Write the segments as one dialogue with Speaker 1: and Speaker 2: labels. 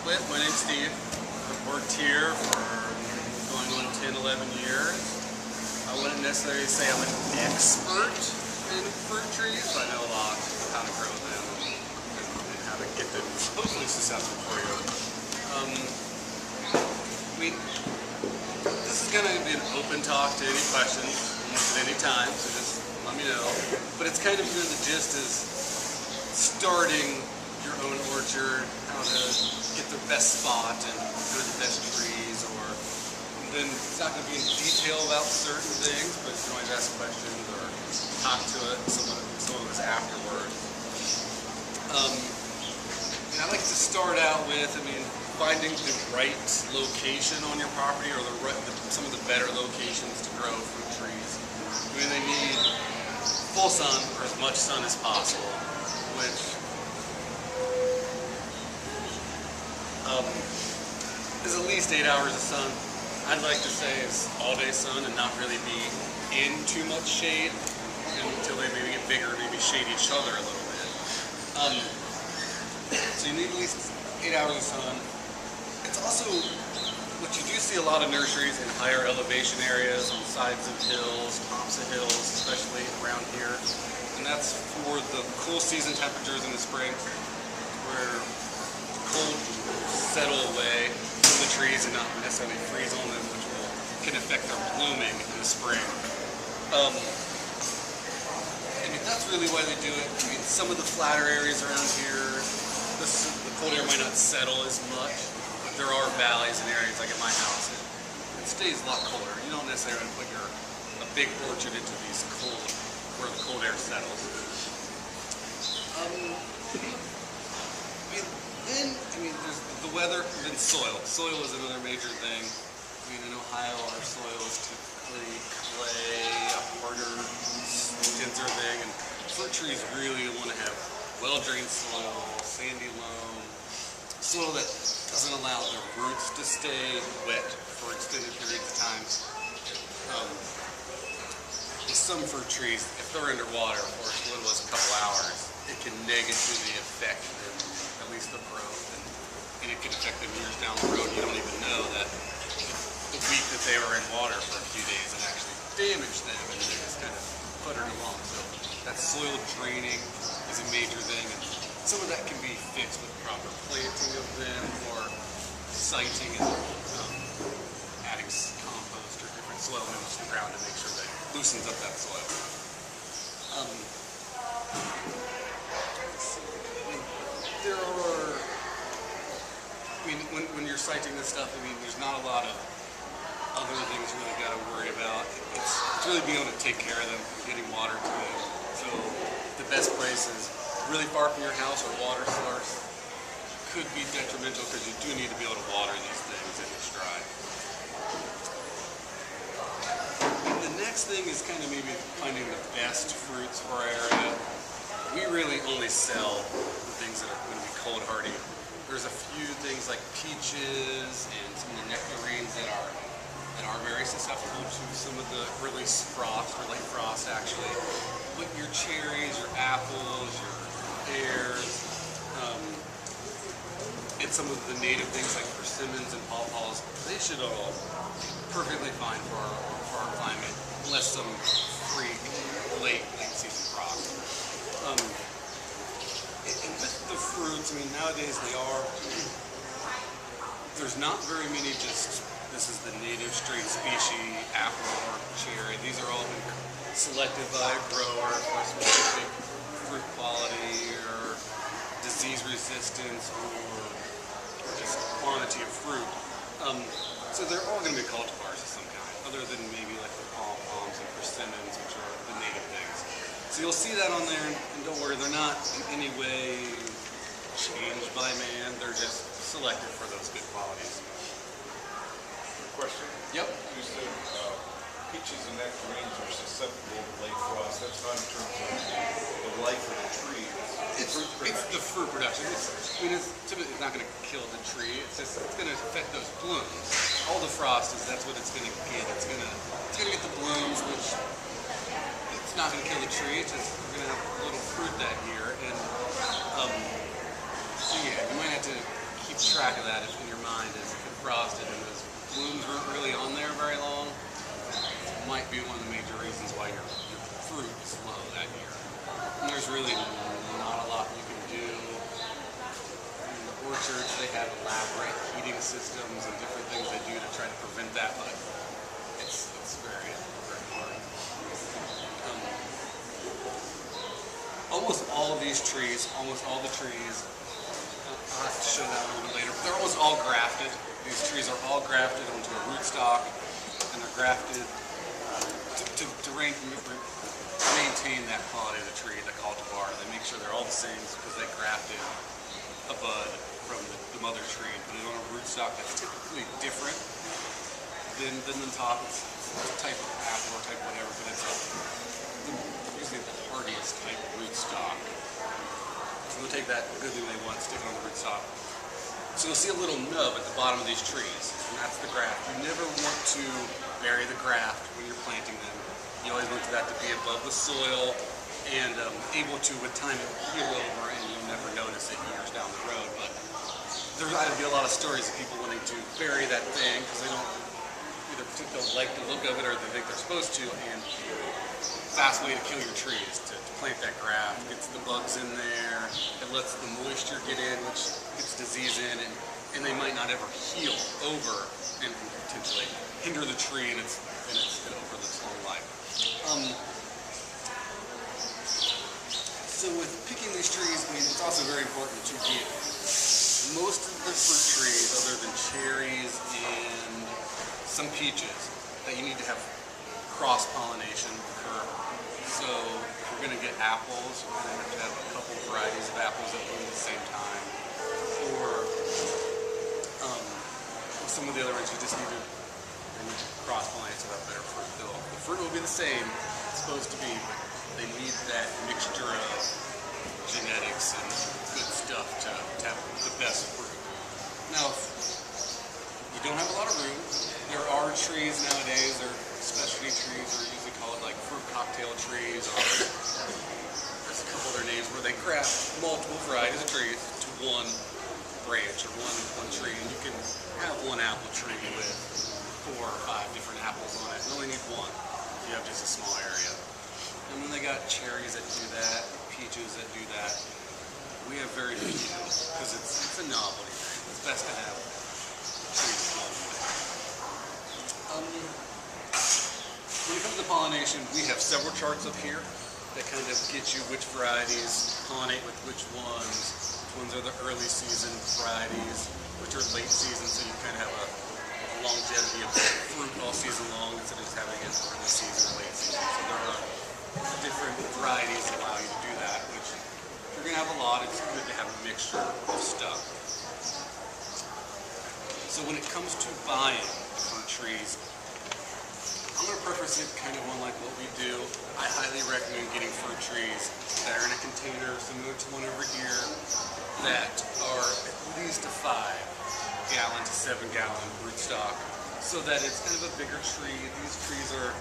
Speaker 1: with. My name's Steve. I've worked here for going on 10, 11 years. I wouldn't necessarily say I'm an expert in fruit trees, but I know a lot how to grow them and how to get them hopefully successful for you. This is going to be an open talk to any questions at any time, so just let me know. But it's kind of the gist is starting your own orchard, how to get the best spot and go to the best trees, or then it's not going to be in detail about certain things, but you can always ask questions or talk to someone of us afterwards. And I like to start out with, finding the right location on your property, or some of the better locations to grow fruit trees. They need full sun, or as much sun as possible, which is at least 8 hours of sun. I'd like to say is all-day sun and not really be in too much shade until they maybe get bigger, maybe shade each other a little bit. So you need at least 8 hours of sun. It's also what you do see a lot of nurseries in higher elevation areas, on sides of hills, tops of hills, especially around here. And that's for the cool season temperatures in the spring, where the cold settle away from the trees and not necessarily freeze on them, which can affect their blooming in the spring. That's really why they do it. Some of the flatter areas around here, the cold air might not settle as much, but there are valleys and areas like at my house. It stays a lot colder. You don't necessarily put a big orchard into these where the cold air settles. There's the weather, and then soil. Soil is another major thing. In Ohio, our soil is typically clay, a harder, denser thing, and fruit trees really want to have well-drained soil, sandy loam, soil that doesn't allow their roots to stay wet for extended periods of time. Some fruit trees, if they're underwater for as little as a couple hours, it can negatively affect them, at least the growth, and it can affect them years down the road. You don't even know that the week that they were in water for a few days and actually damage them, and they just kind of puttering along. So that soil draining is a major thing, and some of that can be fixed with proper planting of them or siting and adding compost or different soil minerals to the ground to make sure that it loosens up that soil. When you're siting this stuff, there's not a lot of other things you really got to worry about. It's really being able to take care of them, getting water to them. So the best place is really far from your house or water source could be detrimental, because you do need to be able to water these things if it's dry. And the next thing is kind of maybe finding the best fruits for our area. We really only sell the things that are going to be cold hardy. There's a few things like peaches and some of the nectarines that are very susceptible to some of the early frost, or late frost actually. But your cherries, your apples, your pears, and some of the native things like persimmons and pawpaws, they should all be perfectly fine for our climate, unless some freak late season frost. And with the fruits, nowadays there's not very many just, this is the native strain species, apple or cherry. These are all been selected by a grower for specific fruit quality or disease resistance or just quantity of fruit. So they're all going to be cultivars of some kind, other than maybe like the pom-poms and persimmons, which are the native things. So you'll see that on there, and don't worry, they're not in any way changed by man. They're just selected for those good qualities.
Speaker 2: Question?
Speaker 1: Yep.
Speaker 2: You said peaches and nectarines are susceptible to late frost. That's not in terms of the life of the tree.
Speaker 1: It's the fruit production. It's typically not going to kill the tree. It's going to affect those blooms. All the frost that's what it's going to get. It's going to get the blooms, which it's not going to kill the tree. It's just we're going to have a little fruit that year. And so yeah, you might have to keep track of that in your mind is if it frosted and those blooms weren't really on there very long, it might be one of the major reasons why your fruit is low that year. And there's really not a lot you can do. In the orchards, they have elaborate heating systems and different things they do to try to prevent that, but it's very, very hard. Almost all of these trees, almost all the trees, I'll have to show that a little bit later, but they're almost all grafted. These trees are all grafted onto a rootstock, and they're grafted to maintain that quality of the tree, the cultivar. They make sure they're all the same because they grafted a bud from the mother tree and put it on a rootstock that's typically different than the top. It's a type of apple or type whatever, but it's usually the hardiest type of rootstock. So they'll take that good thing they want, stick it on the rootstock. So you'll see a little nub at the bottom of these trees, and that's the graft. You never want to bury the graft when you're planting them. You always want that to be above the soil and able to, with time, heal over, and you'll never notice it years down the road. But there's going to be a lot of stories of people wanting to bury that thing because they don't either don't like the look of it or they think they're supposed to. And fast way to kill your tree is to plant that graft. It gets the bugs in there. It lets the moisture get in, which gets disease in, and they might not ever heal over and potentially hinder the tree and its over its long life. So with picking these trees, I mean, it's also very important to get most of the fruit trees, other than cherries and some peaches, that you need to have cross-pollination occur. So if you're going to get apples, you're going to have a couple varieties of apples that bloom at the same time. Or some of the other ones, you just need to cross-pollinate so have better fruit. The fruit will be the same, it's supposed to be, but they need that mixture of genetics and good stuff to have the best fruit. Now, if you don't have a lot of room, there are trees nowadays, they're specialty trees, or usually call it like fruit cocktail trees, or there's a couple other names where they graft multiple varieties of trees to one branch or one tree, and you can have one apple tree with 4 or 5 different apples on it. You only need one if you have just a small area. And then they got cherries that do that, peaches that do that. We have very few because it's a novelty thing. It's best to have trees along the way. When it comes to pollination, we have several charts up here that kind of get you which varieties pollinate with which ones. Which ones are the early season varieties, which are late season, so you kind of have a longevity of fruit all season long instead of just having it early season or late season. So there are different varieties that allow you to do that, which if you're going to have a lot, it's good to have a mixture of stuff. So when it comes to buying fruit trees, I'm going to preface it kind of unlike what we do. I highly recommend getting fruit trees that are in a container, similar to one over here, that are at least a 5-gallon to 7-gallon rootstock, so that it's kind of a bigger tree. These trees are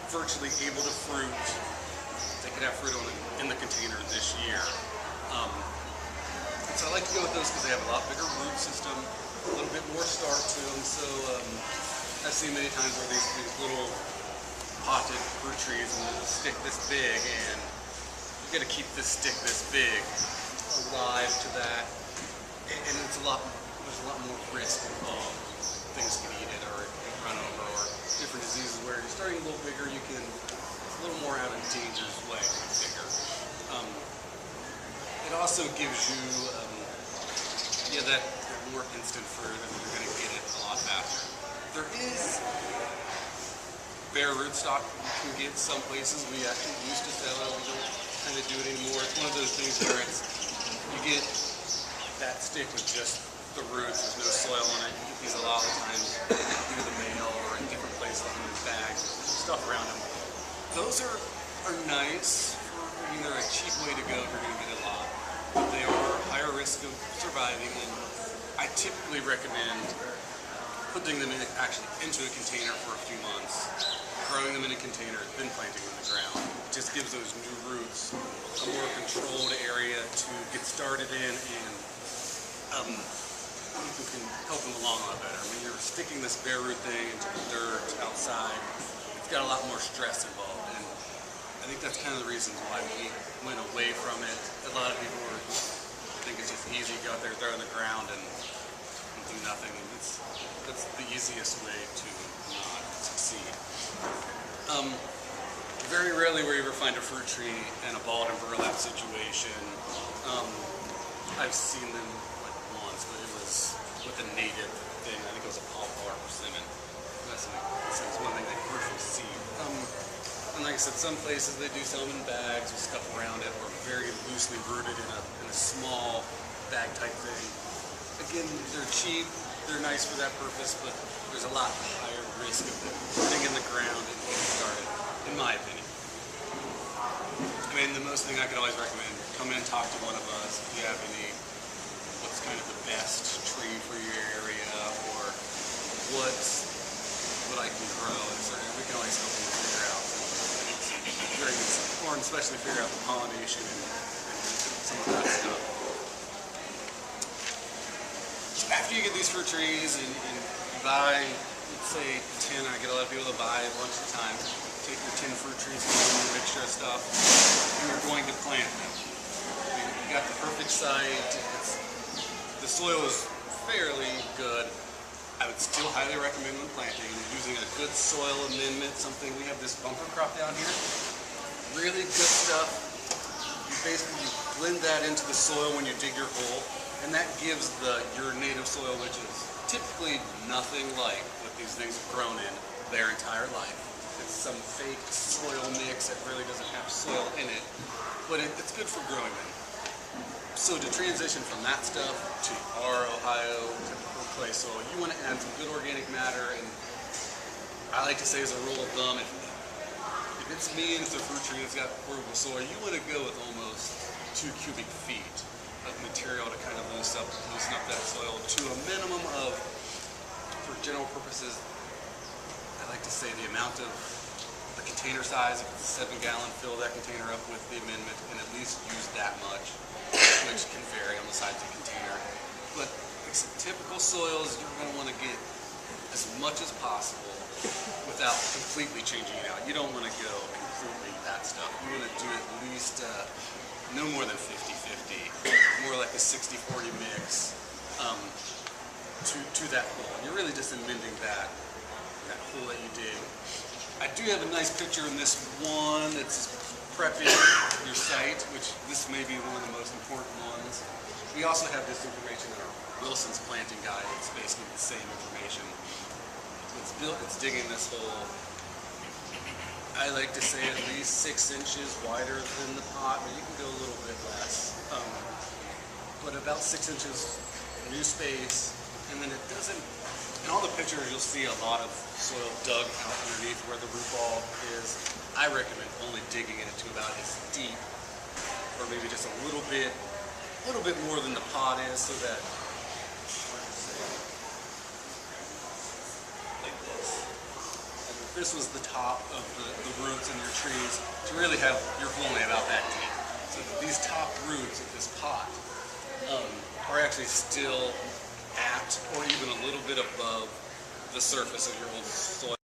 Speaker 1: virtually able to fruit. They could have fruit in the container this year. So I like to go with those because they have a lot bigger root system, a little bit more start to them. So I've seen many times where these little potted fruit trees and there's a stick this big, and you got to keep this stick this big alive to that, and it's there's a lot more risk of things can eat it or run over or different diseases. Where you're starting a little bigger, you can it's a little more out of danger's way bigger. It also gives you that more instant fruit, and you're going to get it a lot faster. There is bare rootstock you can get some places. We actually used to sell it. We don't kind of do it anymore. It's one of those things where you get that stick with just the roots. There's no soil on it. You get these a lot of times through the mail or in different places in these bags, stuff around them. Those are nice. They're a cheap way to go if you're going to get a lot. But they are higher risk of surviving, and I typically recommend putting them into a container for a few months, growing them in a container, then planting them in the ground. It just gives those new roots a more controlled area to get started in and you can help them along a lot better. I mean, you're sticking this bare root thing into the dirt outside. It's got a lot more stress involved, and I think that's kind of the reasons why we went away from it. A lot of people think it's just easy to go out there, throw it in the ground, and do nothing. And that's the easiest way to not succeed. Very rarely will you ever find a fruit tree in a balled and burlap situation. I've seen them like once, but it was with a native thing. I think it was a pawpaw or persimmon. That's one thing that commercials see. And like I said, some places they do sell them in bags with stuff around it, or very loosely rooted in a small bag type thing. Again, they're cheap, they're nice for that purpose, but there's a lot higher risk of them putting in the ground and getting started, in my opinion. I mean, the most thing I could always recommend, come in, talk to one of us if you have what's kind of the best tree for your area, or what I can grow, and so we can always help you figure out some very good stuff, or especially figure out the pollination and some of that stuff. After you get these fruit trees and you buy, let's say 10, I get a lot of people to buy a bunch of time. Take your 10 fruit trees and your mixture of stuff, and you're going to plant them. You got the perfect site. The soil is fairly good. I would still highly recommend when planting using a good soil amendment. Something, we have this bumper crop down here. Really good stuff. You blend that into the soil when you dig your hole, and that gives your native soil, which is typically nothing like what these things have grown in their entire life. It's some fake soil mix that really doesn't have soil in it, but it's good for growing them. So to transition from that stuff to our Ohio typical clay soil, you want to add some good organic matter, and I like to say as a rule of thumb, if it's me and it's a fruit tree that's got portable soil, you want to go with almost 2 cubic feet of material to kind of loosen up that soil to a minimum of, for general purposes, I like to say the amount of the container size. If it's a 7-gallon, fill that container up with the amendment and at least use that much, which can vary on the size of the container. But typical soils, you're going to want to get as much as possible without completely changing it out. You don't want to go completely that stuff. You want to do at least no more than 50-50, more like a 60-40 mix to that hole. And you're really just amending that hole that you dig. I do have a nice picture in this one that's prepping your site, which this may be one of the most important ones. We also have this information in our Wilson's planting guide. It's basically the same information. It's digging this hole, I like to say at least 6 inches wider than the pot, but you can go a little bit less. But about 6 inches new space, and then it doesn't, in all the pictures you'll see a lot of soil dug out underneath where the root ball is. I recommend only digging it to about as deep, or maybe just a little bit more than the pot is, so that this was the top of the roots in your trees, to really have your hole only about that deep. So these top roots of this pot are actually still at or even a little bit above the surface of your old soil.